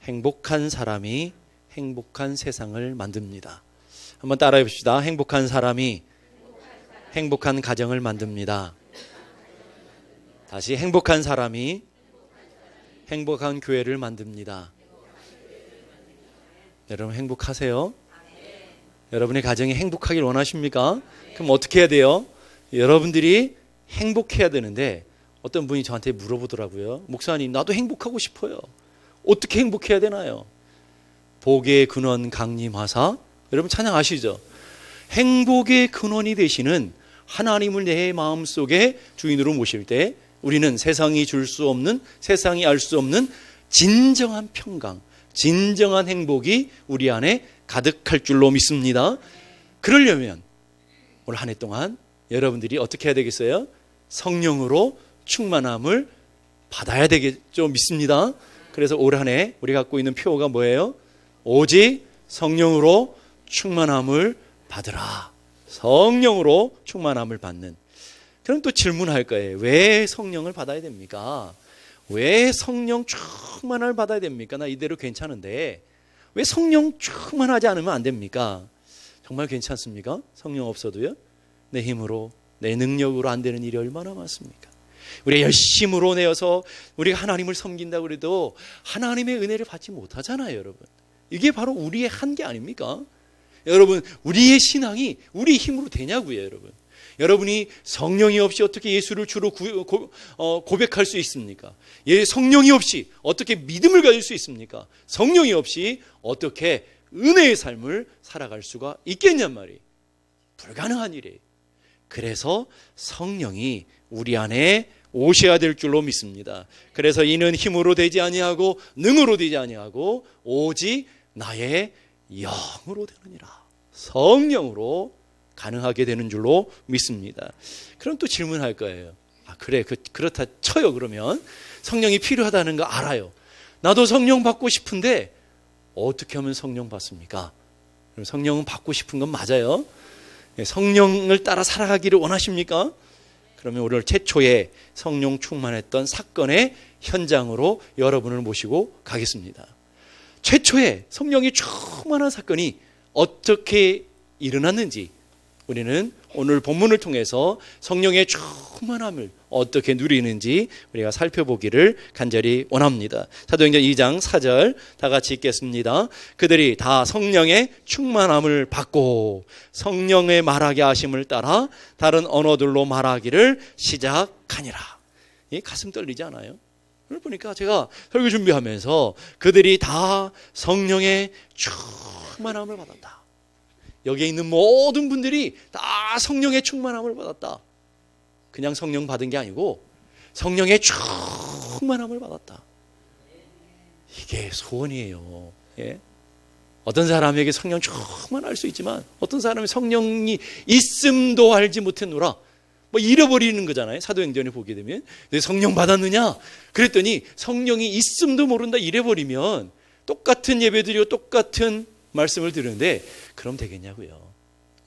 행복한 사람이 행복한 세상을 만듭니다. 한번 따라해 봅시다. 행복한 사람이 행복한 가정을 만듭니다. 다시, 행복한 사람이 행복한 교회를 만듭니다. 여러분 행복하세요? 여러분의 가정이 행복하길 원하십니까? 그럼 어떻게 해야 돼요? 여러분들이 행복해야 되는데, 어떤 분이 저한테 물어보더라고요. 목사님, 나도 행복하고 싶어요. 어떻게 행복해야 되나요? 복의 근원 강림하사, 여러분 찬양 아시죠? 행복의 근원이 되시는 하나님을 내 마음속에 주인으로 모실 때 우리는 세상이 줄 수 없는, 세상이 알 수 없는 진정한 평강, 진정한 행복이 우리 안에 가득할 줄로 믿습니다. 그러려면 올 한 해 동안 여러분들이 어떻게 해야 되겠어요? 성령으로 충만함을 받아야 되겠죠. 믿습니다. 그래서 올 한 해 우리 갖고 있는 표어가 뭐예요? 오직 성령으로 충만함을 받으라. 성령으로 충만함을 받는. 그럼 또 질문할 거예요. 왜 성령을 받아야 됩니까? 왜 성령 충만함을 받아야 됩니까? 나 이대로 괜찮은데 왜 성령 충만하지 않으면 안 됩니까? 정말 괜찮습니까? 성령 없어도요? 내 힘으로, 내 능력으로 안 되는 일이 얼마나 많습니까? 우리가 열심으로 내어서 우리가 하나님을 섬긴다고 해도 하나님의 은혜를 받지 못하잖아요, 여러분. 이게 바로 우리의 한계 아닙니까? 여러분, 우리의 신앙이 우리 힘으로 되냐고요, 여러분. 여러분이 성령이 없이 어떻게 예수를 주로 고백할 수 있습니까? 성령이 없이 어떻게 믿음을 가질 수 있습니까? 성령이 없이 어떻게 은혜의 삶을 살아갈 수가 있겠냔 말이에요. 불가능한 일이에요. 그래서 성령이 우리 안에 오셔야 될 줄로 믿습니다. 그래서 이는 힘으로 되지 아니하고 능으로 되지 아니하고 오직 나의 영으로 되느니라. 성령으로 가능하게 되는 줄로 믿습니다. 그럼 또 질문할 거예요. 그래, 그렇다 쳐요. 그러면 성령이 필요하다는 거 알아요. 나도 성령 받고 싶은데 어떻게 하면 성령 받습니까? 그럼 성령은 받고 싶은 건 맞아요. 성령을 따라 살아가기를 원하십니까? 그러면 오늘 최초의 성령 충만했던 사건의 현장으로 여러분을 모시고 가겠습니다. 최초의 성령이 충만한 사건이 어떻게 일어났는지 우리는 오늘 본문을 통해서 성령의 충만함을 어떻게 누리는지 우리가 살펴보기를 간절히 원합니다. 사도행전 2장 4절 다 같이 읽겠습니다. 그들이 다 성령의 충만함을 받고 성령의 말하게 하심을 따라 다른 언어들로 말하기를 시작하니라. 이 가슴 떨리지 않아요? 그걸 보니까 제가 설교 준비하면서 그들이 다 성령의 충만함을 받았다. 여기에 있는 모든 분들이 다 성령의 충만함을 받았다. 그냥 성령 받은 게 아니고 성령의 충만함을 받았다. 이게 소원이에요. 예? 어떤 사람에게 성령 충만할 수 있지만 어떤 사람이 성령이 있음도 알지 못했노라. 잃어버리는 거잖아요. 사도행전에 보게 되면. 성령 받았느냐? 그랬더니 성령이 있음도 모른다 잃어버리면 똑같은 예배드리고 똑같은 말씀을 들으는데 그럼 되겠냐고요.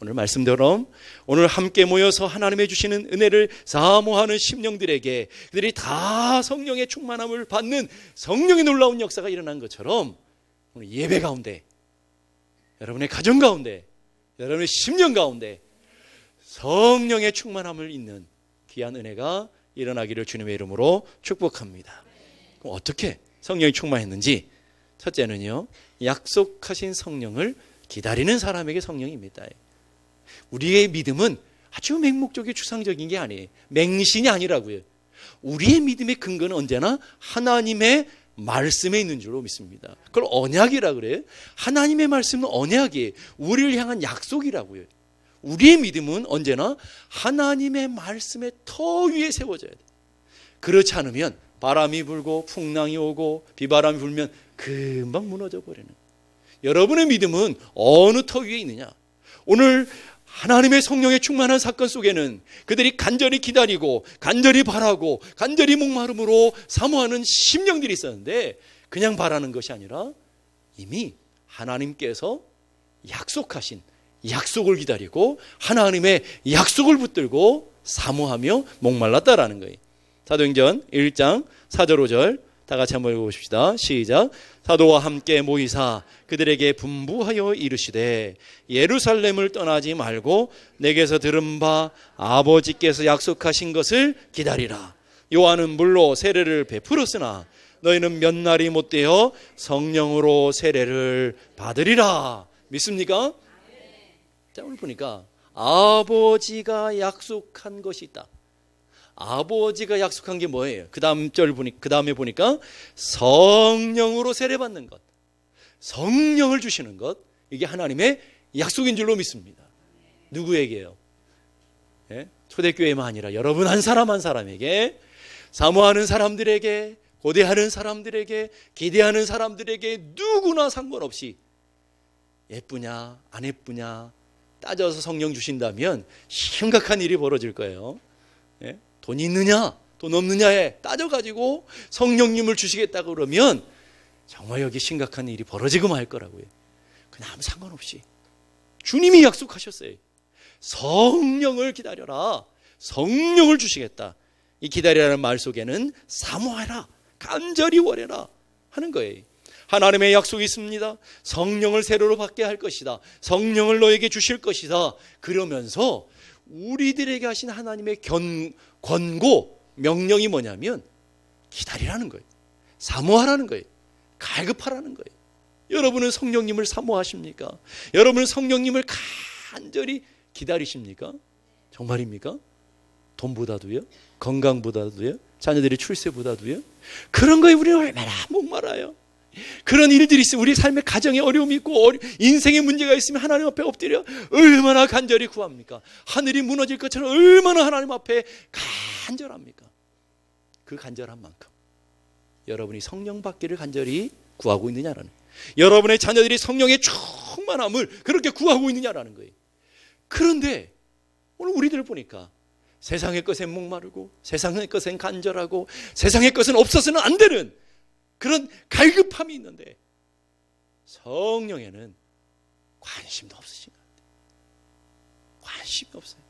오늘 말씀대로 오늘 함께 모여서 하나님의 주시는 은혜를 사모하는 심령들에게 그들이 다 성령의 충만함을 받는 성령의 놀라운 역사가 일어난 것처럼 오늘 예배 가운데, 여러분의 가정 가운데, 여러분의 심령 가운데 성령의 충만함을 잇는 귀한 은혜가 일어나기를 주님의 이름으로 축복합니다. 그럼 어떻게 성령이 충만했는지, 첫째는요, 약속하신 성령을 기다리는 사람에게 성령입니다. 우리의 믿음은 아주 맹목적이고 추상적인 게 아니에요. 맹신이 아니라고요. 우리의 믿음의 근거는 언제나 하나님의 말씀에 있는 줄로 믿습니다. 그걸 언약이라 그래요. 하나님의 말씀은 언약이에요. 우리를 향한 약속이라고요. 우리의 믿음은 언제나 하나님의 말씀의 터 위에 세워져야 돼요. 그렇지 않으면 바람이 불고 풍랑이 오고 비바람이 불면 금방 무너져 버리는. 여러분의 믿음은 어느 터 위에 있느냐? 오늘 하나님의 성령의 충만한 사건 속에는 그들이 간절히 기다리고 간절히 바라고 간절히 목마름으로 사모하는 심령들이 있었는데 그냥 바라는 것이 아니라 이미 하나님께서 약속하신 약속을 기다리고 하나님의 약속을 붙들고 사모하며 목말랐다라는 거예요. 사도행전 1장 4절 5절 다 같이 한번 읽어보십시다. 시작. 사도와 함께 모이사 그들에게 분부하여 이르시되 예루살렘을 떠나지 말고 내게서 들은 바 아버지께서 약속하신 것을 기다리라. 요한은 물로 세례를 베풀었으나 너희는 몇 날이 못되어 성령으로 세례를 받으리라. 믿습니까? 자, 오늘 보니까 아버지가 약속한 것이 있다. 아버지가 약속한 게 뭐예요? 그 다음에 보니까 성령으로 세례받는 것, 성령을 주시는 것, 이게 하나님의 약속인 줄로 믿습니다. 누구에게요? 예? 초대교회만 아니라 여러분 한 사람 한 사람에게, 사모하는 사람들에게, 고대하는 사람들에게, 기대하는 사람들에게 누구나 상관없이 예쁘냐 안 예쁘냐 따져서 성령 주신다면 심각한 일이 벌어질 거예요. 예? 돈이 있느냐 돈 없느냐에 따져가지고 성령님을 주시겠다고 그러면 정말 여기 심각한 일이 벌어지고 말 거라고요. 그냥 아무 상관없이 주님이 약속하셨어요. 성령을 기다려라. 성령을 주시겠다. 이 기다리라는 말 속에는 사모하라, 간절히 원해라 하는 거예요. 하나님의 약속이 있습니다. 성령을 세례로 받게 할 것이다. 성령을 너에게 주실 것이다. 그러면서 우리들에게 하신 하나님의 권고, 명령이 뭐냐면 기다리라는 거예요. 사모하라는 거예요. 갈급하라는 거예요. 여러분은 성령님을 사모하십니까? 여러분은 성령님을 간절히 기다리십니까? 정말입니까? 돈보다도요? 건강보다도요? 자녀들의 출세보다도요? 그런 거에 우리는 얼마나 목말아요. 그런 일들이 있으면 우리 삶의 가정에 어려움이 있고 인생에 문제가 있으면 하나님 앞에 엎드려 얼마나 간절히 구합니까? 하늘이 무너질 것처럼 얼마나 하나님 앞에 간절합니까? 그 간절한 만큼 여러분이 성령 받기를 간절히 구하고 있느냐라는, 여러분의 자녀들이 성령의 충만함을 그렇게 구하고 있느냐라는 거예요. 그런데 오늘 우리들을 보니까 세상의 것에 목마르고 세상의 것엔 간절하고 세상의 것은 없어서는 안 되는 그런 갈급함이 있는데 성령에는 관심도 없으신 것 같아요. 관심이 없어요.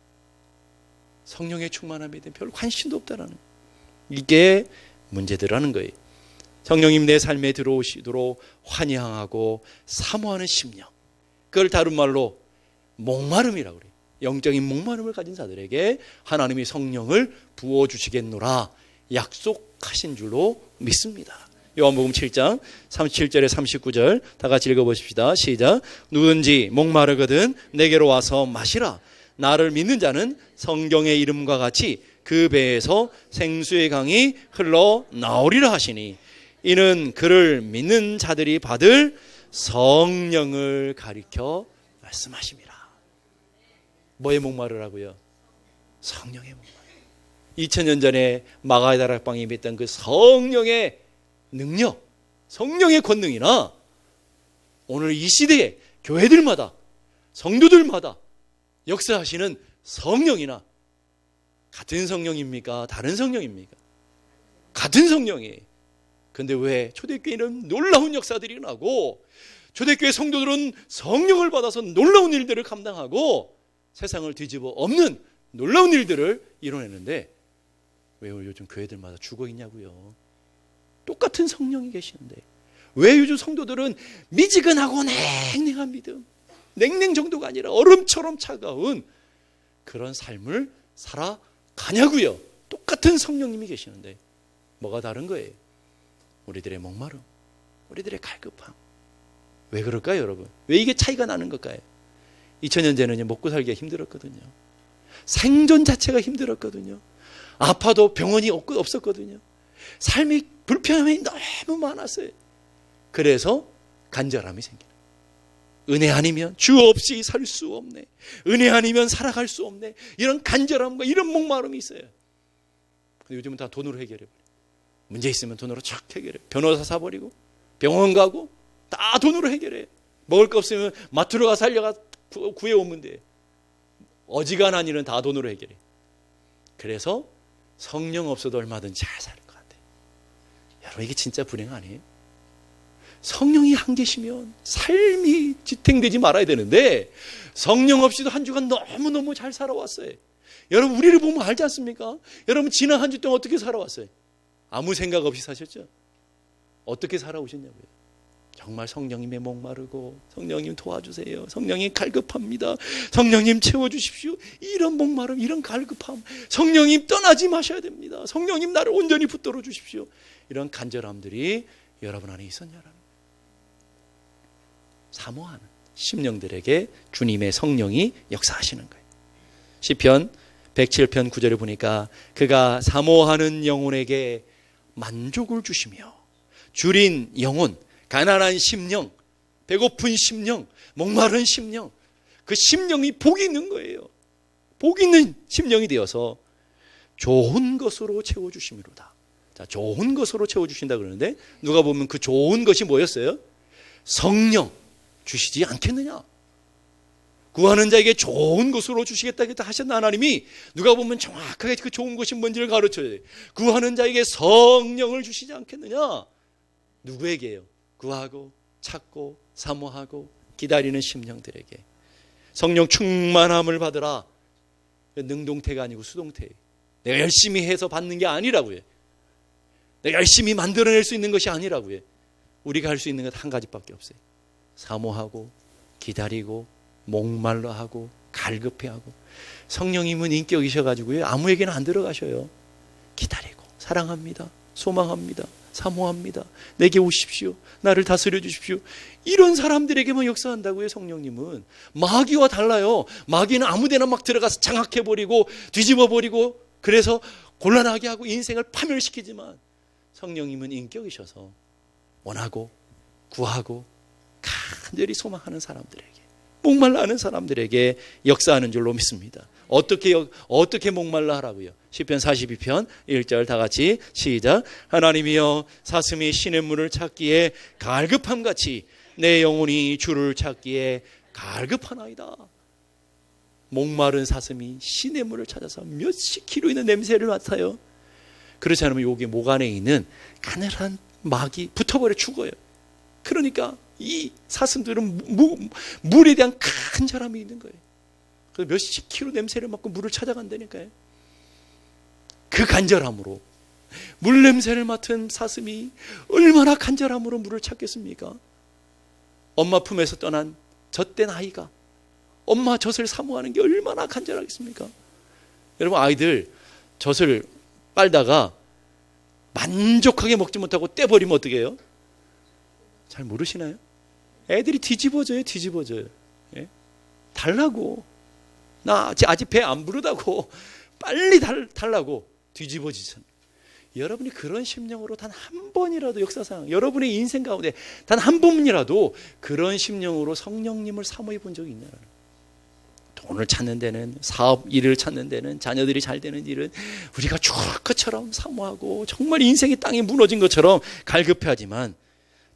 성령의 충만함에 대한 별 관심도 없다라는, 이게 문제들라는 거예요. 성령님 내 삶에 들어오시도록 환영하고 사모하는 심령, 그걸 다른 말로 목마름이라고 그래요. 영적인 목마름을 가진 자들에게 하나님이 성령을 부어주시겠노라 약속하신 줄로 믿습니다. 요한복음 7장 37절에 39절 다 같이 읽어보십시다. 시작. 누구든지 목마르거든 내게로 와서 마시라. 나를 믿는 자는 성경의 이름과 같이 그 배에서 생수의 강이 흘러나오리라 하시니 이는 그를 믿는 자들이 받을 성령을 가리켜 말씀하십니다. 뭐에 목마르라고요? 성령의 목마름. 2000년 전에 마가의 다락방이 맺던 그 성령의 능력, 성령의 권능이나 오늘 이 시대에 교회들마다 성도들마다 역사하시는 성령이나 같은 성령입니까? 다른 성령입니까? 같은 성령이에요. 그런데 왜 초대교회는 놀라운 역사들이 나고 초대교회 성도들은 성령을 받아서 놀라운 일들을 감당하고 세상을 뒤집어 엎는 놀라운 일들을 이뤄내는데 왜 요즘 교회들마다 죽어 있냐고요. 똑같은 성령이 계시는데 왜 요즘 성도들은 미지근하고 냉랭한 믿음, 냉랭 정도가 아니라 얼음처럼 차가운 그런 삶을 살아가냐고요. 똑같은 성령님이 계시는데 뭐가 다른 거예요? 우리들의 목마름, 우리들의 갈급함. 왜 그럴까요, 여러분? 왜 이게 차이가 나는 걸까요? 2000년 전에는 먹고 살기가 힘들었거든요. 생존 자체가 힘들었거든요. 아파도 병원이 없었거든요. 삶이 불편함이 너무 많았어요. 그래서 간절함이 생기는, 은혜 아니면 주 없이 살 수 없네, 은혜 아니면 살아갈 수 없네, 이런 간절함과 이런 목마름이 있어요. 근데 요즘은 다 돈으로 해결해버려요. 문제 있으면 돈으로 쫙 해결해요. 변호사 사버리고 병원 가고 다 돈으로 해결해요. 먹을 거 없으면 마트로 가서 살려가 구해오면 돼요. 어지간한 일은 다 돈으로 해결해요. 그래서 성령 없어도 얼마든지 잘 살 것 같아요. 여러분, 이게 진짜 불행 아니에요? 성령이 한 계시면 삶이 지탱되지 말아야 되는데 성령 없이도 한 주간 너무너무 잘 살아왔어요. 여러분, 우리를 보면 알지 않습니까? 여러분, 지난 한 주 동안 어떻게 살아왔어요? 아무 생각 없이 사셨죠? 어떻게 살아오셨냐고요. 정말 성령님의 목마르고 성령님 도와주세요. 성령님 갈급합니다. 성령님 채워주십시오. 이런 목마름, 이런 갈급함, 성령님 떠나지 마셔야 됩니다. 성령님 나를 온전히 붙들어 주십시오. 이런 간절함들이 여러분 안에 있었냐라는 거예요. 사모하는 심령들에게 주님의 성령이 역사하시는 거예요. 시편 107편 9절을 보니까 그가 사모하는 영혼에게 만족을 주시며 줄인 영혼, 가난한 심령, 배고픈 심령, 목마른 심령, 그 심령이 복이 있는 거예요. 복 있는 심령이 되어서 좋은 것으로 채워주심이로다. 자, 좋은 것으로 채워주신다 그러는데 누가 보면 그 좋은 것이 뭐였어요? 성령 주시지 않겠느냐? 구하는 자에게 좋은 것으로 주시겠다 하셨나 하나님이 누가 보면 정확하게 그 좋은 것이 뭔지를 가르쳐야 돼요. 구하는 자에게 성령을 주시지 않겠느냐? 누구에게요? 구하고 찾고 사모하고 기다리는 심령들에게 성령 충만함을 받으라. 능동태가 아니고 수동태. 내가 열심히 해서 받는 게 아니라고요. 내가 열심히 만들어낼 수 있는 것이 아니라고요. 우리가 할 수 있는 것 한 가지밖에 없어요. 사모하고 기다리고 목말라하고 갈급해하고. 성령님은 인격이셔가지고요 아무에게나 안 들어가셔요. 기다리고 사랑합니다. 소망합니다. 사모합니다. 내게 오십시오. 나를 다스려 주십시오. 이런 사람들에게만 역사한다고요. 성령님은 마귀와 달라요. 마귀는 아무데나 막 들어가서 장악해버리고 뒤집어버리고 그래서 곤란하게 하고 인생을 파멸시키지만 성령님은 인격이셔서 원하고 구하고 간절히 소망하는 사람들에게, 목말라 하는 사람들에게 역사하는 줄로 믿습니다. 어떻게 목말라 하라고요? 시편 42편 1절 다 같이 시작. 하나님이여 사슴이 시냇물을 찾기에 갈급함같이 내 영혼이 주를 찾기에 갈급하나이다. 목마른 사슴이 시냇물을 찾아서 몇십 킬로 있는 냄새를 맡아요. 그렇지 않으면 여기 목 안에 있는 가늘한 막이 붙어버려 죽어요. 그러니까 이 사슴들은 물에 대한 간절함이 있는 거예요. 그래서 몇십 킬로 냄새를 맡고 물을 찾아간다니까요. 그 간절함으로, 물 냄새를 맡은 사슴이 얼마나 간절함으로 물을 찾겠습니까? 엄마 품에서 떠난 젖된 아이가 엄마 젖을 사모하는 게 얼마나 간절하겠습니까? 여러분, 아이들 젖을 빨다가 만족하게 먹지 못하고 떼버리면 어떻게 해요? 잘 모르시나요? 애들이 뒤집어져요. 예? 달라고. 나 아직 배 안 부르다고 빨리 달라고 뒤집어지잖아요. 여러분이 그런 심령으로 단 한 번이라도 역사상 여러분의 인생 가운데 단 한 번이라도 그런 심령으로 성령님을 사모해 본 적이 있냐는. 돈을 찾는 데는, 사업 일을 찾는 데는, 자녀들이 잘 되는 일은 우리가 추할 것처럼 사모하고 정말 인생이 땅에 무너진 것처럼 갈급해하지만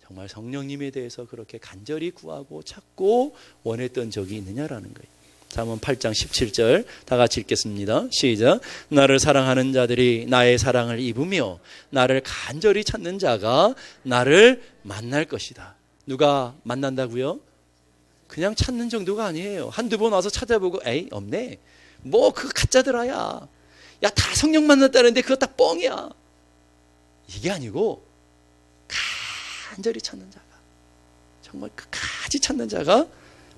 정말 성령님에 대해서 그렇게 간절히 구하고 찾고 원했던 적이 있느냐라는 거예요. 잠언 8장 17절 다 같이 읽겠습니다. 시작. 나를 사랑하는 자들이 나의 사랑을 입으며 나를 간절히 찾는 자가 나를 만날 것이다. 누가 만난다고요? 그냥 찾는 정도가 아니에요. 한두 번 와서 찾아보고 에이 없네. 뭐 그거 가짜더라야. 야 다 성령 만났다는데 그거 다 뻥이야. 이게 아니고 간절히 찾는 자가, 정말 끝까지 찾는 자가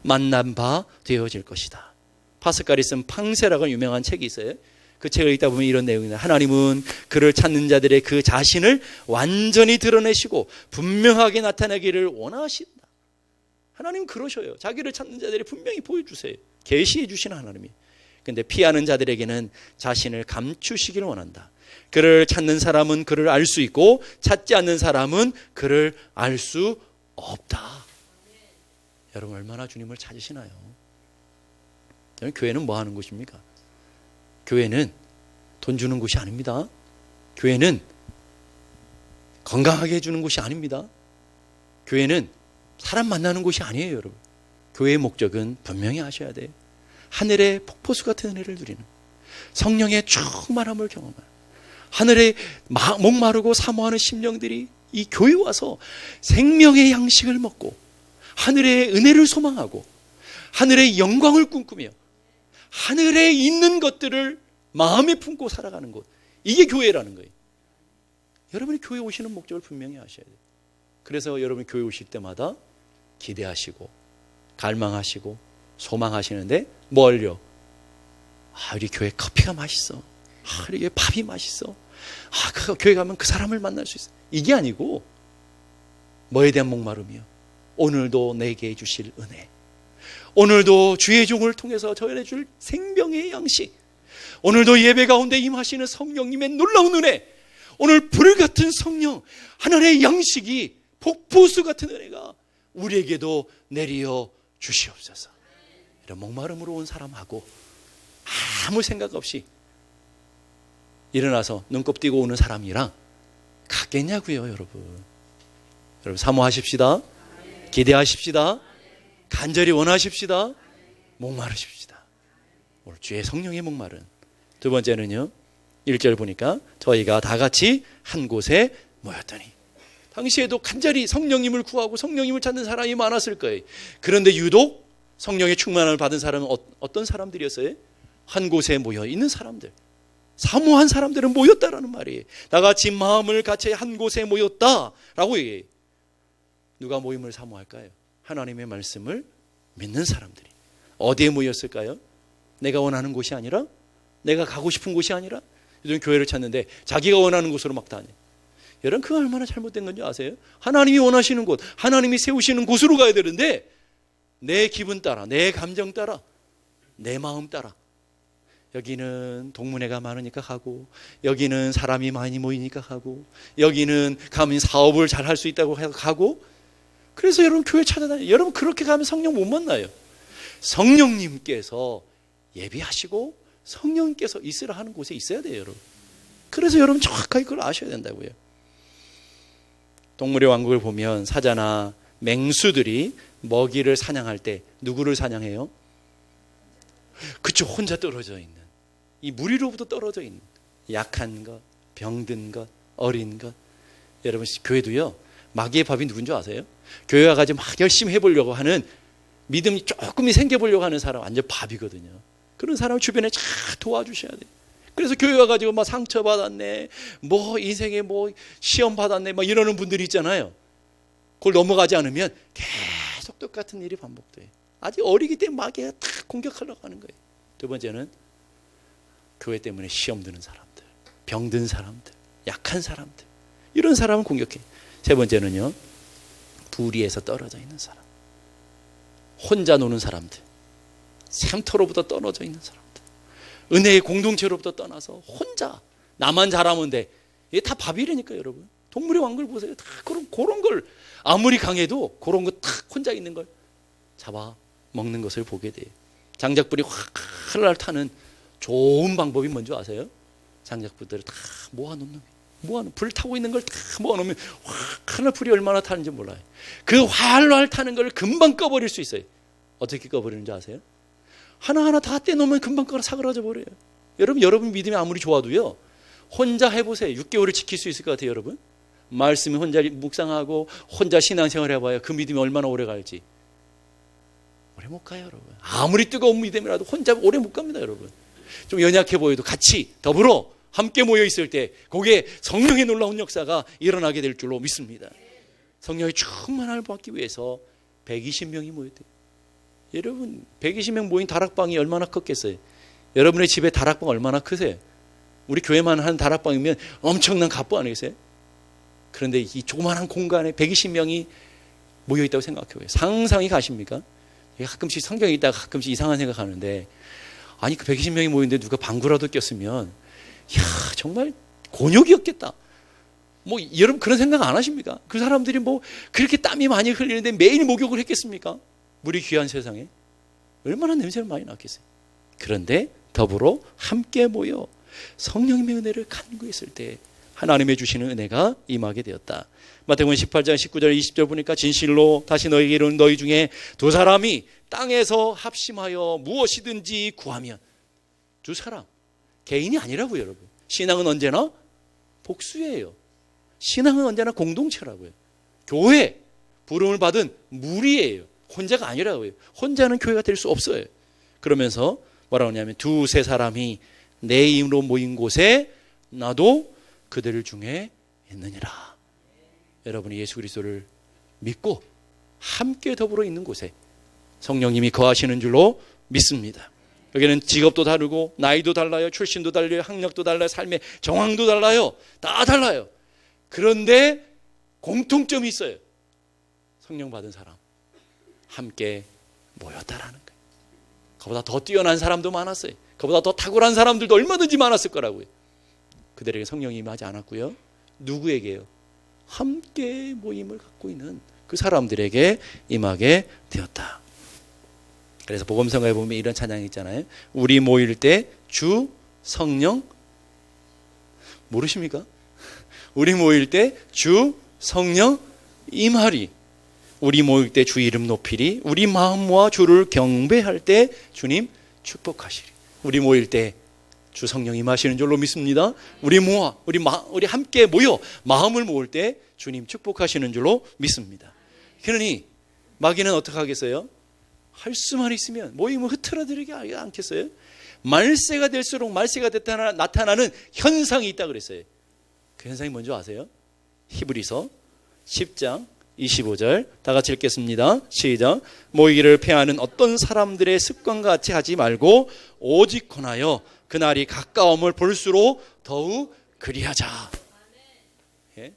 만난 바 되어질 것이다. 파스칼이 쓴 팡세라고 유명한 책이 있어요. 그 책을 읽다 보면 이런 내용입니다. 하나님은 그를 찾는 자들의 그 자신을 완전히 드러내시고 분명하게 나타내기를 원하신다. 하나님은 그러셔요. 자기를 찾는 자들이 분명히 보여주세요. 계시해 주시는 하나님이. 근데 피하는 자들에게는 자신을 감추시기를 원한다. 그를 찾는 사람은 그를 알 수 있고 찾지 않는 사람은 그를 알 수 없다. 여러분 얼마나 주님을 찾으시나요? 여러분 교회는 뭐 하는 곳입니까? 교회는 돈 주는 곳이 아닙니다. 교회는 건강하게 해주는 곳이 아닙니다. 교회는 사람 만나는 곳이 아니에요. 여러분 교회의 목적은 분명히 아셔야 돼요. 하늘의 폭포수 같은 은혜를 누리는, 성령의 충만함을 경험하는, 하늘의 목마르고 사모하는 심령들이 이 교회에 와서 생명의 양식을 먹고 하늘의 은혜를 소망하고 하늘의 영광을 꿈꾸며 하늘에 있는 것들을 마음에 품고 살아가는 곳, 이게 교회라는 거예요. 여러분이 교회 오시는 목적을 분명히 아셔야 돼요. 그래서 여러분 교회 오실 때마다 기대하시고 갈망하시고 소망하시는데 뭘요? 우리 교회 커피가 맛있어. 우리 교회 밥이 맛있어. 그 교회 가면 그 사람을 만날 수 있어. 이게 아니고 뭐에 대한 목마름이요? 오늘도 내게 주실 은혜, 오늘도 주의 종을 통해서 전해줄 생명의 양식, 오늘도 예배 가운데 임하시는 성령님의 놀라운 은혜, 오늘 불같은 성령 하늘의 양식이 폭포수 같은 은혜가 우리에게도 내려 주시옵소서. 이런 목마름으로 온 사람하고 아무 생각 없이 일어나서 눈곱 띄고 오는 사람이랑 같겠냐고요. 여러분 사모하십시다. 기대하십시다. 간절히 원하십시다. 목마르십시다. 오늘 주의 성령의 목마른. 두 번째는요, 1절 보니까 저희가 다 같이 한 곳에 모였더니, 당시에도 간절히 성령님을 구하고 성령님을 찾는 사람이 많았을 거예요. 그런데 유독 성령의 충만함을 받은 사람은 어떤 사람들이었어요? 한 곳에 모여 있는 사람들, 사모한 사람들은 모였다라는 말이에요. 다 같이 마음을 같이 한 곳에 모였다라고 얘기해요. 누가 모임을 사모할까요? 하나님의 말씀을 믿는 사람들이. 어디에 모였을까요? 내가 원하는 곳이 아니라, 내가 가고 싶은 곳이 아니라, 요즘 교회를 찾는데 자기가 원하는 곳으로 막 다녀. 여러분, 그거 얼마나 잘못된 건지 아세요? 하나님이 원하시는 곳, 하나님이 세우시는 곳으로 가야 되는데 내 기분 따라, 내 감정 따라, 내 마음 따라, 여기는 동문회가 많으니까 가고, 여기는 사람이 많이 모이니까 가고, 여기는 가면 사업을 잘 할 수 있다고 가고, 그래서 여러분 교회 찾아다녀요. 여러분 그렇게 가면 성령 못 만나요. 성령님께서 예비하시고 성령님께서 있으라 하는 곳에 있어야 돼요, 여러분. 그래서 여러분 정확하게 그걸 아셔야 된다고요. 동물의 왕국을 보면 사자나 맹수들이 먹이를 사냥할 때 누구를 사냥해요? 그쵸, 혼자 떨어져 있는, 이 무리로부터 떨어져 있는 약한 것, 병든 것, 어린 것. 여러분 교회도요, 마귀의 밥이 누군지 아세요? 교회 와가지고 막 열심히 해보려고 하는, 믿음이 조금이 생겨보려고 하는 사람 완전 밥이거든요. 그런 사람 주변에 잘 도와주셔야 돼요. 그래서 교회 와가지고 막 상처받았네, 뭐 인생에 뭐 시험 받았네, 막 이러는 분들이 있잖아요. 그걸 넘어가지 않으면 계속 똑같은 일이 반복돼요. 아직 어리기 때문에 마귀가 탁 공격하려고 하는 거예요. 두 번째는 교회 때문에 시험 드는 사람들, 병든 사람들, 약한 사람들, 이런 사람은 공격해. 세 번째는요, 부리에서 떨어져 있는 사람, 혼자 노는 사람들, 상토로부터 떨어져 있는 사람들, 은혜의 공동체로부터 떠나서 혼자 나만 잘하면 돼. 이게 다 바빌이니까 여러분. 동물의 왕국을 보세요. 다 그런 걸 아무리 강해도 그런 거 탁 혼자 있는 걸 잡아 먹는 것을 보게 돼요. 장작불이 활활 타는 좋은 방법이 뭔지 아세요? 장작불들을 다 모아놓는 거예요. 불 타고 있는 걸 다 모아놓으면 활활 불이 얼마나 타는지 몰라요. 그 활활 타는 걸 금방 꺼버릴 수 있어요. 어떻게 꺼버리는지 아세요? 하나하나 다 떼놓으면 금방 꺼라 사그라져 버려요. 여러분 믿음이 아무리 좋아도요, 혼자 해보세요. 6개월을 지킬 수 있을 것 같아요. 여러분 말씀이 혼자 묵상하고 혼자 신앙생활 해봐요. 그 믿음이 얼마나 오래 갈지. 오래 못 가요, 여러분. 아무리 뜨거운 믿음이라도 혼자 오래 못 갑니다, 여러분. 좀 연약해 보여도 같이 더불어 함께 모여 있을 때 거기에 성령의 놀라운 역사가 일어나게 될 줄로 믿습니다. 성령의 충만함을 받기 위해서 120명이 모였대요. 여러분 120명 모인 다락방이 얼마나 컸겠어요? 여러분의 집에 다락방 얼마나 크세요? 우리 교회만 하는 다락방이면 엄청난 갑부 아니겠어요? 그런데 이 조그마한 공간에 120명이 모여있다고 생각해요. 상상이 가십니까? 가끔씩 성경에 있다가 가끔씩 이상한 생각하는데, 아니 그 120명이 모이는데 누가 방구라도 꼈으면 이야 정말 곤욕이었겠다. 뭐 여러분 그런 생각 안 하십니까? 그 사람들이 뭐 그렇게 땀이 많이 흘리는데 매일 목욕을 했겠습니까? 물이 귀한 세상에 얼마나 냄새를 많이 났겠어요. 그런데 더불어 함께 모여 성령님의 은혜를 간구했을 때 하나님의 주시는 은혜가 임하게 되었다. 마태복음 18장 19절 20절 보니까 진실로 다시 너희에게 이르는 너희 중에 두 사람이 땅에서 합심하여 무엇이든지 구하면, 두 사람 개인이 아니라고요. 여러분 신앙은 언제나 복수예요. 신앙은 언제나 공동체라고요. 교회 부름을 받은 무리예요. 혼자가 아니라고요. 혼자는 교회가 될 수 없어요. 그러면서 뭐라고 하냐면 두세 사람이 내 이름으로 모인 곳에 나도 그들 중에 있느니라. 여러분이 예수 그리스도를 믿고 함께 더불어 있는 곳에 성령님이 거하시는 줄로 믿습니다. 여기는 직업도 다르고 나이도 달라요. 출신도 달라요. 학력도 달라요. 삶의 정황도 달라요. 다 달라요. 그런데 공통점이 있어요. 성령 받은 사람 함께 모였다라는 거예요. 그보다 더 뛰어난 사람도 많았어요. 그보다 더 탁월한 사람들도 얼마든지 많았을 거라고요. 그들에게 성령이 임하지 않았고요. 누구에게요? 함께 모임을 갖고 있는 그 사람들에게 임하게 되었다. 그래서 복음성가에 보면 이런 찬양이 있잖아요. 우리 모일 때 주 성령 모르십니까? 우리 모일 때 주 성령 임하리. 우리 모일 때 주 이름 높이리. 우리 마음 모아 주를 경배할 때 주님 축복하시리. 우리 모일 때 주 성령 임하시는 줄로 믿습니다. 우리 함께 모여 마음을 모을 때 주님 축복하시는 줄로 믿습니다. 그러니 마귀는 어떻게 하겠어요? 할 수만 있으면 모임을 흐트러뜨리게 않겠어요? 말세가 될수록 말세가 나타나는 현상이 있다 그랬어요. 그 현상이 뭔지 아세요? 히브리서 10장 25절 다 같이 읽겠습니다. 시작. 모이기를 패하는 어떤 사람들의 습관과 같이 하지 말고 오직 권하여 그날이 가까움을 볼수록 더욱 그리하자. 예?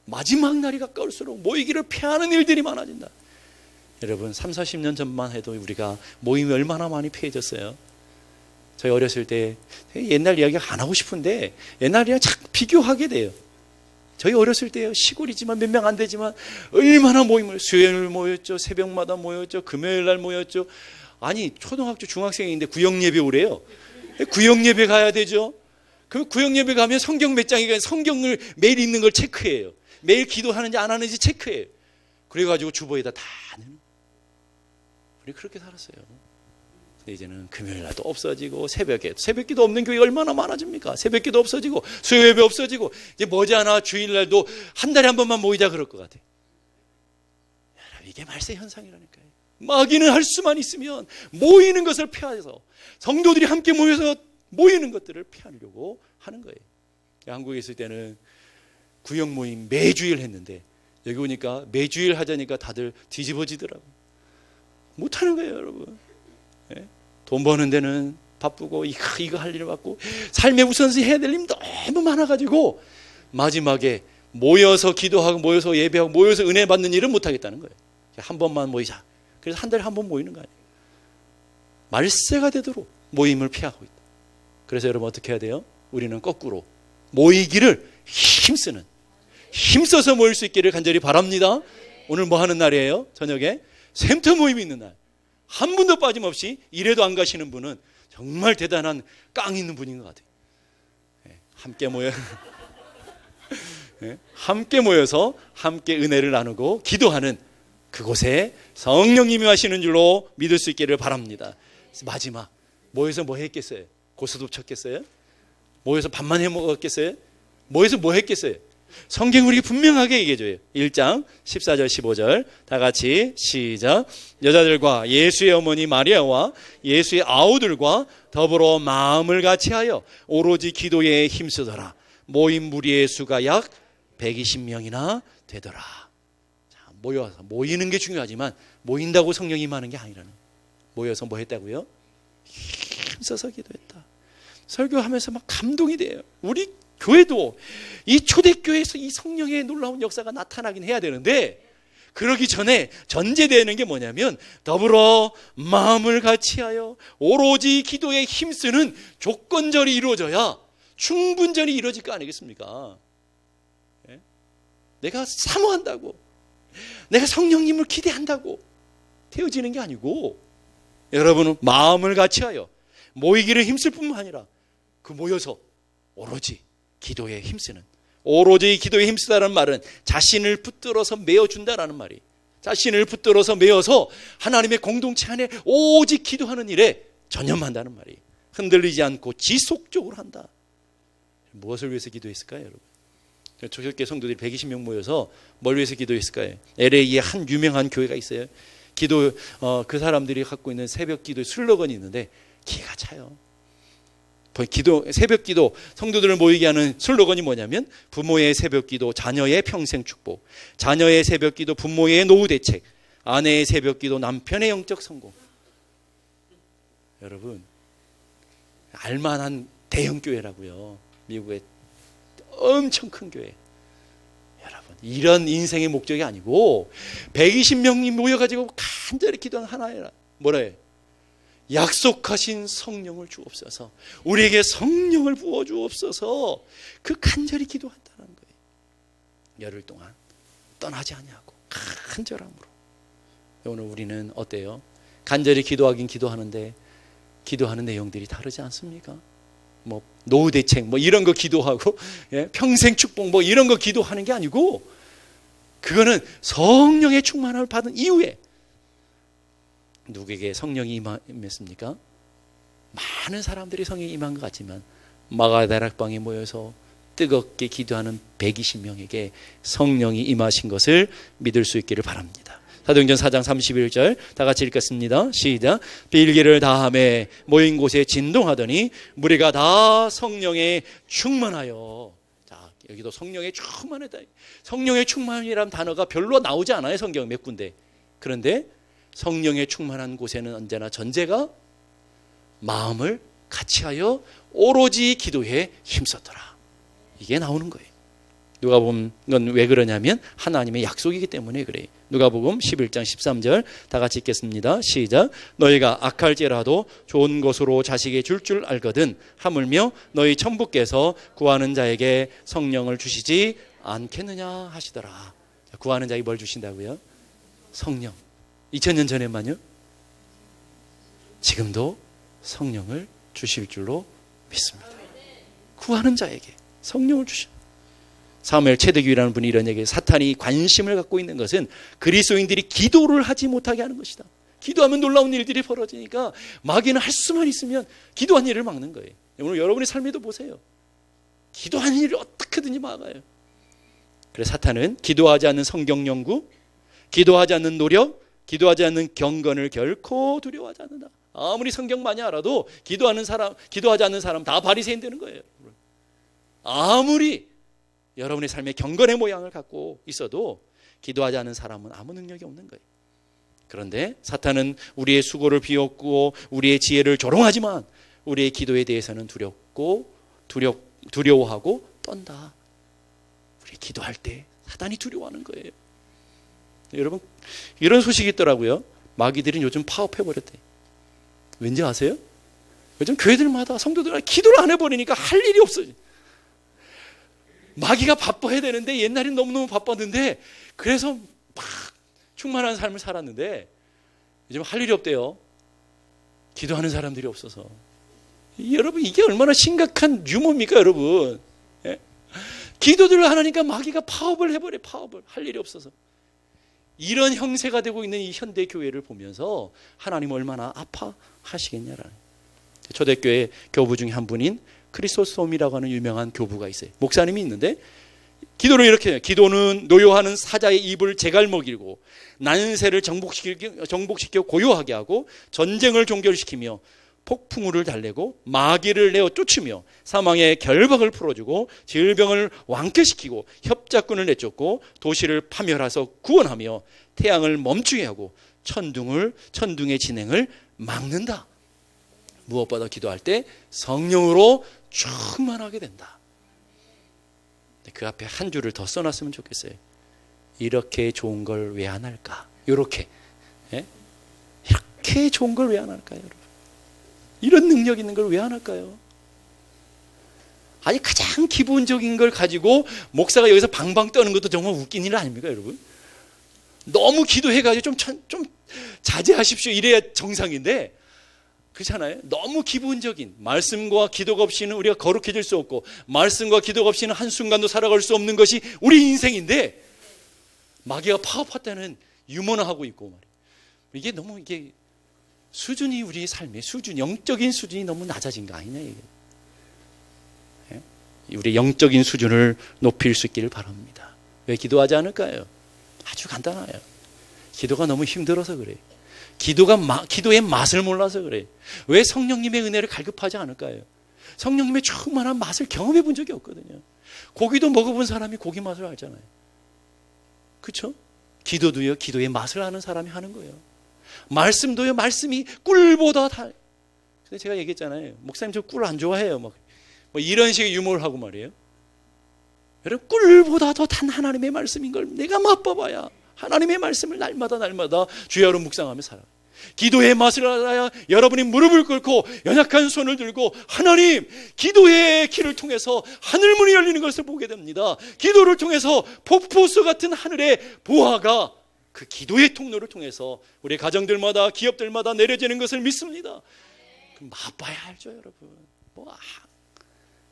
마지막 날이 가까울수록 모이기를 패하는 일들이 많아진다. 여러분 3, 40년 전만 해도 우리가 모임이 얼마나 많이 패해졌어요. 저희 어렸을 때 옛날 이야기 안 하고 싶은데 옛날이랑 자꾸 비교하게 돼요. 저희 어렸을 때요, 시골이지만 몇 명 안 되지만 얼마나 모임을, 수요일 모였죠, 새벽마다 모였죠, 금요일 날 모였죠. 아니 초등학교 중학생인데 구역예배 오래요. 구역예배 가야 되죠. 그럼 구역예배 가면 성경 몇 장이가 성경을 매일 읽는 걸 체크해요. 매일 기도하는지 안 하는지 체크해요. 그래가지고 주보에다 다 내는. 우리 그렇게 살았어요. 이제는 금요일 날도 없어지고 새벽기도 없는 교회 얼마나 많아집니까? 새벽기도 없어지고 수요예배 없어지고 이제 머지않아 주일날도 한 달에 한 번만 모이자 그럴 것 같아요. 여러분 이게 말세 현상이라니까요. 마귀는 할 수만 있으면 모이는 것을 피해서 성도들이 함께 모여서 모이는 것들을 피하려고 하는 거예요. 한국에 있을 때는 구역 모임 매주일 했는데 여기 오니까 매주일 하자니까 다들 뒤집어지더라고요. 못하는 거예요 여러분. 돈 버는 데는 바쁘고 이거 할 일 받고 삶의 우선순위 해야 될 일이 너무 많아가지고 마지막에 모여서 기도하고 모여서 예배하고 모여서 은혜 받는 일은 못하겠다는 거예요. 한 번만 모이자. 그래서 한 달에 한 번 모이는 거 아니에요. 말세가 되도록 모임을 피하고 있다. 그래서 여러분 어떻게 해야 돼요? 우리는 거꾸로 모이기를 힘써서 모일 수 있기를 간절히 바랍니다. 오늘 뭐 하는 날이에요? 저녁에 샘터 모임이 있는 날. 한 분도 빠짐없이 이래도 안 가시는 분은 정말 대단한 깡 있는 분인 것 같아요. 함께 모여서 함께 은혜를 나누고 기도하는 그곳에 성령님이 하시는 줄로 믿을 수 있기를 바랍니다. 마지막 모여서 뭐 했겠어요? 고스톱 쳤겠어요? 모여서 밥만 해 먹었겠어요? 모여서 뭐 했겠어요? 성경 우리에게 분명하게 얘기해줘요. 1장 14절 15절 다 같이 시작. 여자들과 예수의 어머니 마리아와 예수의 아우들과 더불어 마음을 같이하여 오로지 기도에 힘쓰더라. 모인 무리의 수가 약 120명이나 되더라. 자, 모여서 모이는 게 중요하지만 모인다고 성령이 임하는 게 아니라는. 모여서 뭐 했다고요? 힘써서 기도했다. 설교하면서 막 감동이 돼요. 우리 교회도 이 초대교회에서 이 성령의 놀라운 역사가 나타나긴 해야 되는데 그러기 전에 전제되는 게 뭐냐면 더불어 마음을 같이하여 오로지 기도에 힘쓰는 조건절이 이루어져야 충분절이 이루어질 거 아니겠습니까? 내가 사모한다고 내가 성령님을 기대한다고 되어지는 게 아니고 여러분은 마음을 같이하여 모이기를 힘쓸 뿐만 아니라 그 모여서 오로지 기도에 힘쓰는, 오로지 기도에 힘쓰다라는 말은 자신을 붙들어서 메어준다라는 말이, 자신을 붙들어서 메어서 하나님의 공동체 안에 오직 기도하는 일에 전념한다는 말이, 흔들리지 않고 지속적으로 한다. 무엇을 위해서 기도했을까요, 여러분? 초대교회 성도들이 120명 모여서 뭘 위해서 기도했을까요? LA에 한 유명한 교회가 있어요. 그 사람들이 갖고 있는 새벽 기도 슬로건이 있는데 기가 차요. 새벽 기도, 성도들을 모이게 하는 슬로건이 뭐냐면 부모의 새벽 기도, 자녀의 평생 축복. 자녀의 새벽 기도, 부모의 노후 대책. 아내의 새벽 기도, 남편의 영적 성공. 여러분, 알만한 대형 교회라고요. 미국의 엄청 큰 교회. 여러분, 이런 인생의 목적이 아니고 120명이 모여가지고 간절히 기도하는 하나의 뭐라 해? 약속하신 성령을 주옵소서. 우리에게 성령을 부어 주옵소서. 그 간절히 기도한다는 거예요. 열흘 동안 떠나지 아니하고 간절함으로. 오늘 우리는 어때요? 간절히 기도하긴 기도하는데 기도하는 내용들이 다르지 않습니까? 뭐 노후 대책 뭐 이런 거 기도하고 평생 축복 뭐 이런 거 기도하는 게 아니고 그거는 성령의 충만함을 받은 이후에 누구에게 성령이 임했습니까? 많은 사람들이 성령이 임한 것 같지만 마가다락방에 모여서 뜨겁게 기도하는 120명에게 성령이 임하신 것을 믿을 수 있기를 바랍니다. 사도행전 4장 31절 다 같이 읽겠습니다. 시작. 빌기를 다하매 모인 곳에 진동하더니 무리가 다 성령에 충만하여. 자, 여기도 성령에 충만하다. 성령의 충만이라는 단어가 별로 나오지 않아요. 성경 몇 군데. 그런데 성령에 충만한 곳에는 언제나 전제가 마음을 같이하여 오로지 기도에 힘썼더라. 이게 나오는 거예요. 누가복음 건 왜 그러냐면 하나님의 약속이기 때문에 그래요. 누가복음 11장 13절 다 같이 읽겠습니다. 시작. 너희가 악할지라도 좋은 것으로 자식이 줄 알거든 하물며 너희 천부께서 구하는 자에게 성령을 주시지 않겠느냐 하시더라. 구하는 자에게 뭘 주신다고요? 성령. 2000년 전에만요? 지금도 성령을 주실 줄로 믿습니다. 구하는 자에게 성령을 주셔. 사무엘 최대규라는 분이 이런 얘기해요. 사탄이 관심을 갖고 있는 것은 그리스도인들이 기도를 하지 못하게 하는 것이다. 기도하면 놀라운 일들이 벌어지니까 마귀는 할 수만 있으면 기도한 일을 막는 거예요. 오늘 여러분의 삶에도 보세요. 기도하는 일을 어떻게든지 막아요. 그래서 사탄은 기도하지 않는 성경 연구, 기도하지 않는 노력, 기도하지 않는 경건을 결코 두려워하지 않는다. 아무리 성경 많이 알아도 기도하지 않는 사람 다 바리새인 되는 거예요. 아무리 여러분의 삶에 경건의 모양을 갖고 있어도 기도하지 않는 사람은 아무 능력이 없는 거예요. 그런데 사탄은 우리의 수고를 비웃고 우리의 지혜를 조롱하지만 우리의 기도에 대해서는 두려워하고 떤다. 우리 기도할 때 사탄이 두려워하는 거예요. 여러분, 이런 소식이 있더라고요. 마귀들은 요즘 파업해버렸대. 왠지 아세요? 요즘 교회들마다 성도들이 기도를 안 해버리니까 할 일이 없어요. 마귀가 바빠야 되는데 옛날엔 너무너무 바빴는데 그래서 막 충만한 삶을 살았는데 요즘 할 일이 없대요. 기도하는 사람들이 없어서. 여러분, 이게 얼마나 심각한 유머입니까, 여러분? 예? 기도들을 안 하니까 마귀가 파업을 해버려. 파업을 할 일이 없어서. 이런 형세가 되고 있는 이 현대 교회를 보면서 하나님 얼마나 아파하시겠냐라는. 초대교회 교부 중에 한 분인 크리소스톰이라고 하는 유명한 교부가 있어요. 목사님이 있는데 기도를 이렇게 해요. 기도는 노여하는 사자의 입을 제갈먹이고 난세를 정복시켜 고요하게 하고 전쟁을 종결시키며 폭풍우를 달래고 마귀를 내어 쫓으며 사망의 결박을 풀어주고 질병을 완쾌시키고 협작꾼을 내쫓고 도시를 파멸해서 구원하며 태양을 멈추게 하고 천둥의 진행을 막는다. 무엇보다 기도할 때 성령으로 충만하게 된다. 그 앞에 한 줄을 더 써놨으면 좋겠어요. 이렇게 좋은 걸 왜 안 할까? 이렇게 좋은 걸 왜 안 할까요, 여러분? 이런 능력 있는 걸 왜 안 할까요? 아니, 가장 기본적인 걸 가지고 목사가 여기서 방방 떠는 것도 정말 웃긴 일 아닙니까, 여러분? 너무 기도해가지고 좀 자제하십시오. 이래야 정상인데, 그렇잖아요. 너무 기본적인 말씀과 기도가 없이는 우리가 거룩해질 수 없고 말씀과 기도가 없이는 한순간도 살아갈 수 없는 것이 우리 인생인데 마귀가 파업했다는 유머나 하고 있고 말이에요. 이게 너무 수준이 우리의 삶의 수준, 영적인 수준이 너무 낮아진 거 아니냐 이게. 우리 영적인 수준을 높일 수 있기를 바랍니다. 왜 기도하지 않을까요? 아주 간단해요. 기도가 너무 힘들어서 그래요. 기도의 맛을 몰라서 그래. 왜 성령님의 은혜를 갈급하지 않을까요? 성령님의 충만한 맛을 경험해 본 적이 없거든요. 고기도 먹어본 사람이 고기 맛을 알잖아요. 그렇죠? 기도도요, 기도의 맛을 아는 사람이 하는 거예요. 말씀도요, 말씀이 꿀보다 달. 근데 제가 얘기했잖아요. 목사님 저 꿀 안 좋아해요. 뭐 이런 식의 유머를 하고 말이에요. 여러분, 꿀보다 더 단 하나님의 말씀인 걸 내가 맛봐봐야 하나님의 말씀을 날마다 주야로 묵상하며 살아요. 기도의 맛을 알아야 여러분이 무릎을 꿇고 연약한 손을 들고 하나님, 기도의 길을 통해서 하늘문이 열리는 것을 보게 됩니다. 기도를 통해서 폭포수 같은 하늘의 보화가 그 기도의 통로를 통해서 우리 가정들마다 기업들마다 내려지는 것을 믿습니다. 맛봐야 알죠, 여러분.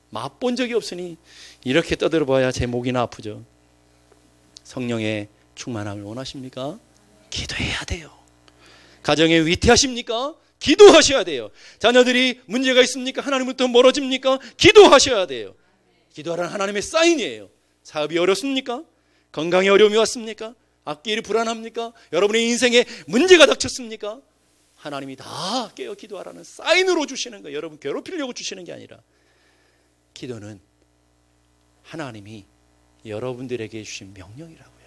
맛본 적이 없으니 이렇게 떠들어봐야 제 목이나 아프죠. 성령의 충만함을 원하십니까? 기도해야 돼요. 가정에 위태하십니까? 기도하셔야 돼요. 자녀들이 문제가 있습니까? 하나님부터 멀어집니까? 기도하셔야 돼요. 기도하라는 하나님의 사인이에요. 사업이 어렵습니까? 건강에 어려움이 왔습니까? 앞길이 불안합니까? 여러분의 인생에 문제가 닥쳤습니까? 하나님이 다 깨어 기도하라는 사인으로 주시는 거예요. 여러분 괴롭히려고 주시는 게 아니라, 기도는 하나님이 여러분들에게 주신 명령이라고요.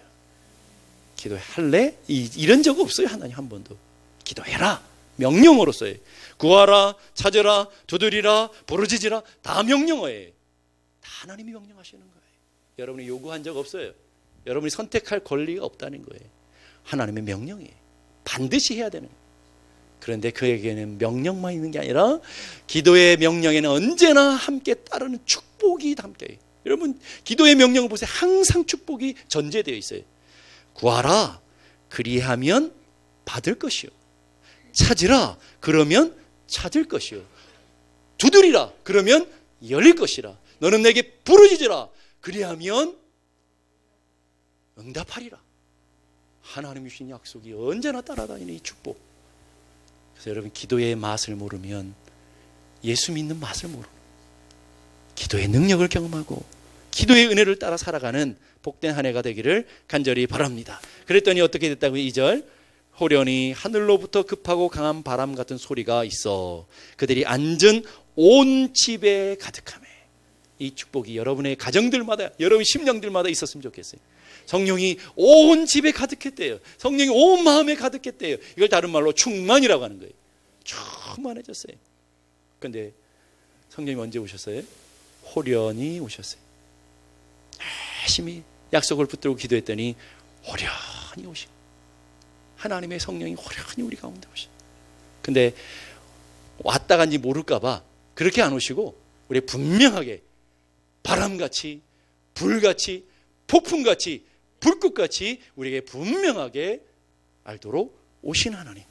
기도할래? 이런 적 없어요. 하나님 한 번도. 기도해라, 명령어로서요. 구하라, 찾으라, 두드리라, 부르짖으라, 다 명령어예요. 다 하나님이 명령하시는 거예요. 여러분이 요구한 적 없어요. 여러분이 선택할 권리가 없다는 거예요. 하나님의 명령이에요. 반드시 해야 되는 거예요. 그런데 그에게는 명령만 있는 게 아니라 기도의 명령에는 언제나 함께 따르는 축복이 담겨요. 여러분, 기도의 명령을 보세요. 항상 축복이 전제되어 있어요. 구하라, 그리하면 받을 것이요. 찾으라, 그러면 찾을 것이요. 두드리라, 그러면 열릴 것이라. 너는 내게 부르짖으라, 그리하면 응답하리라. 하나님이 주신 약속이 언제나 따라다니는 이 축복. 그래서 여러분, 기도의 맛을 모르면 예수 믿는 맛을 모르는, 기도의 능력을 경험하고 기도의 은혜를 따라 살아가는 복된 한 해가 되기를 간절히 바랍니다. 그랬더니 어떻게 됐다고? 2절, 호련히 하늘로부터 급하고 강한 바람 같은 소리가 있어 그들이 앉은 온 집에 가득하며. 이 축복이 여러분의 가정들마다, 여러분 심령들마다 있었으면 좋겠어요. 성령이 온 집에 가득했대요. 성령이 온 마음에 가득했대요. 이걸 다른 말로 충만이라고 하는 거예요. 충만해졌어요. 그런데 성령이 언제 오셨어요? 호련히 오셨어요. 열심히 약속을 붙들고 기도했더니 호련히 오신, 하나님의 성령이 호련히 우리 가운데 오신. 근데 왔다 간지 모를까 봐 그렇게 안 오시고 우리 분명하게 바람같이, 불같이, 폭풍같이, 불꽃같이 우리에게 분명하게 알도록 오신 하나님.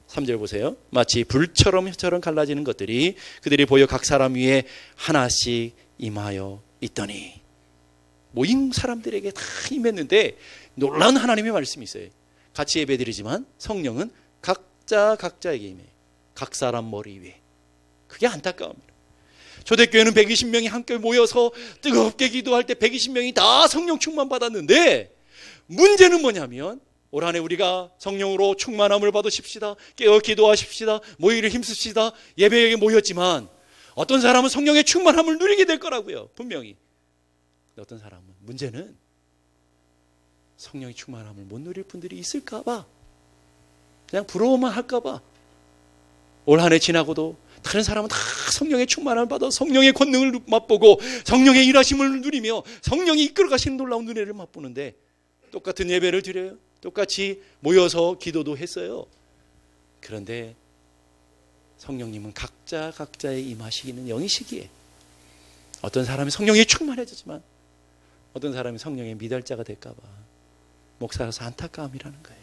3절 보세요. 마치 불처럼 혀처럼 갈라지는 것들이 그들이 보여 각 사람 위에 하나씩 임하여 있더니. 모인 사람들에게 다 임했는데 놀라운 하나님의 말씀이 있어요. 같이 예배드리지만 성령은 각자에게 임해요. 각 사람 머리 위에. 그게 안타까움입니다. 초대교회는 120명이 함께 모여서 뜨겁게 기도할 때 120명이 다 성령 충만 받았는데, 문제는 뭐냐면 올 한 해 우리가 성령으로 충만함을 받으십시다, 깨어 기도하십시다, 모이를 힘씁시다, 예배에 모였지만 어떤 사람은 성령의 충만함을 누리게 될 거라고요. 분명히. 어떤 사람은, 문제는 성령의 충만함을 못 누릴 분들이 있을까 봐, 그냥 부러워만 할까 봐. 올 한 해 지나고도 다른 사람은 다 성령의 충만함을 받아 성령의 권능을 맛보고 성령의 일하심을 누리며 성령이 이끌어 가시는 놀라운 은혜를 맛보는데, 똑같은 예배를 드려요. 똑같이 모여서 기도도 했어요. 그런데 성령님은 각자의 임하시기는 영이시기에 어떤 사람이 성령이 충만해졌지만 어떤 사람이 성령의 미달자가 될까 봐 목사라서 안타까움이라는 거예요.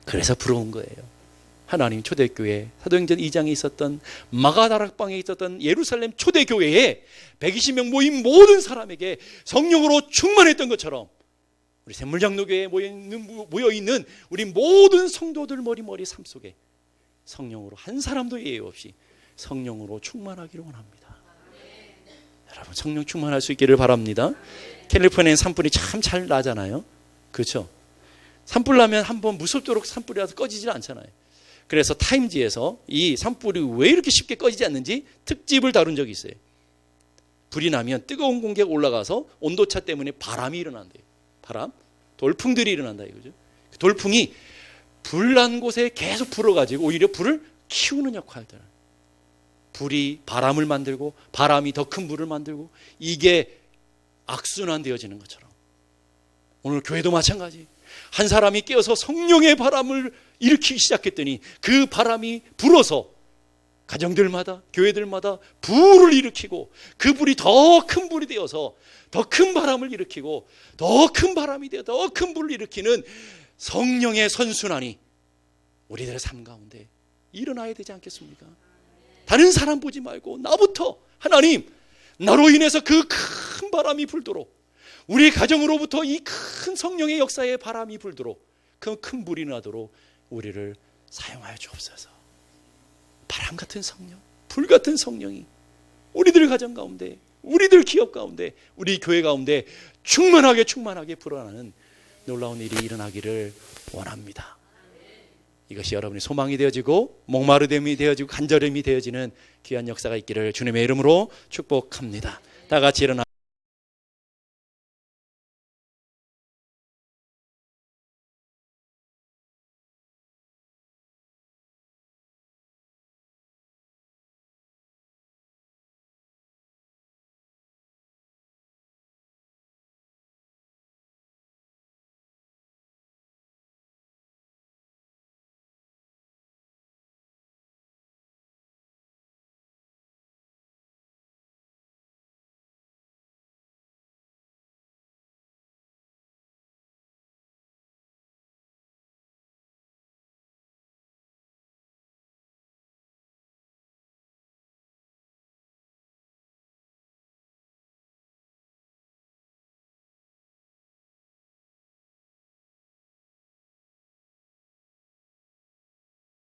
그래서 부러운 거예요. 하나님 초대교회 사도행전 2장에 있었던 마가다락방에 있었던 예루살렘 초대교회에 120명 모인 모든 사람에게 성령으로 충만했던 것처럼 우리 샘물장로교회에 모여있는 우리 모든 성도들 머리 삶 속에 성령으로 한 사람도 예외 없이 성령으로 충만하기를 원합니다. 여러분, 성령 충만할 수 있기를 바랍니다. 캘리포니아엔 산불이 참 잘 나잖아요. 그렇죠? 산불 나면 한번 무섭도록 산불이 나서 꺼지질 않잖아요. 그래서 타임지에서 이 산불이 왜 이렇게 쉽게 꺼지지 않는지 특집을 다룬 적이 있어요. 불이 나면 뜨거운 공기가 올라가서 온도차 때문에 바람이 일어난대요. 바람, 돌풍들이 일어난다 이거죠. 돌풍이 불난 곳에 계속 불어가지고 오히려 불을 키우는 역할들. 불이 바람을 만들고 바람이 더 큰 불을 만들고 이게 악순환되어지는 것처럼 오늘 교회도 마찬가지. 한 사람이 깨어서 성령의 바람을 일으키기 시작했더니 그 바람이 불어서 가정들마다 교회들마다 불을 일으키고 그 불이 더 큰 불이 되어서 더 큰 바람을 일으키고 더 큰 바람이 되어 더 큰 불을 일으키는 성령의 선순환이 우리들의 삶 가운데 일어나야 되지 않겠습니까? 다른 사람 보지 말고 나부터 하나님 나로 인해서 그 큰 바람이 불도록 우리 가정으로부터 이 큰 성령의 역사의 바람이 불도록 그 큰 불이 나도록 우리를 사용하여 주옵소서. 바람 같은 성령, 불 같은 성령이 우리들 가정 가운데, 우리들 기업 가운데, 우리 교회 가운데 충만하게 불어나는 놀라운 일이 일어나기를 원합니다. 이것이 여러분의 소망이 되어지고 목마르됨이 되어지고 간절함이 되어지는 귀한 역사가 있기를 주님의 이름으로 축복합니다. 다 같이 일어나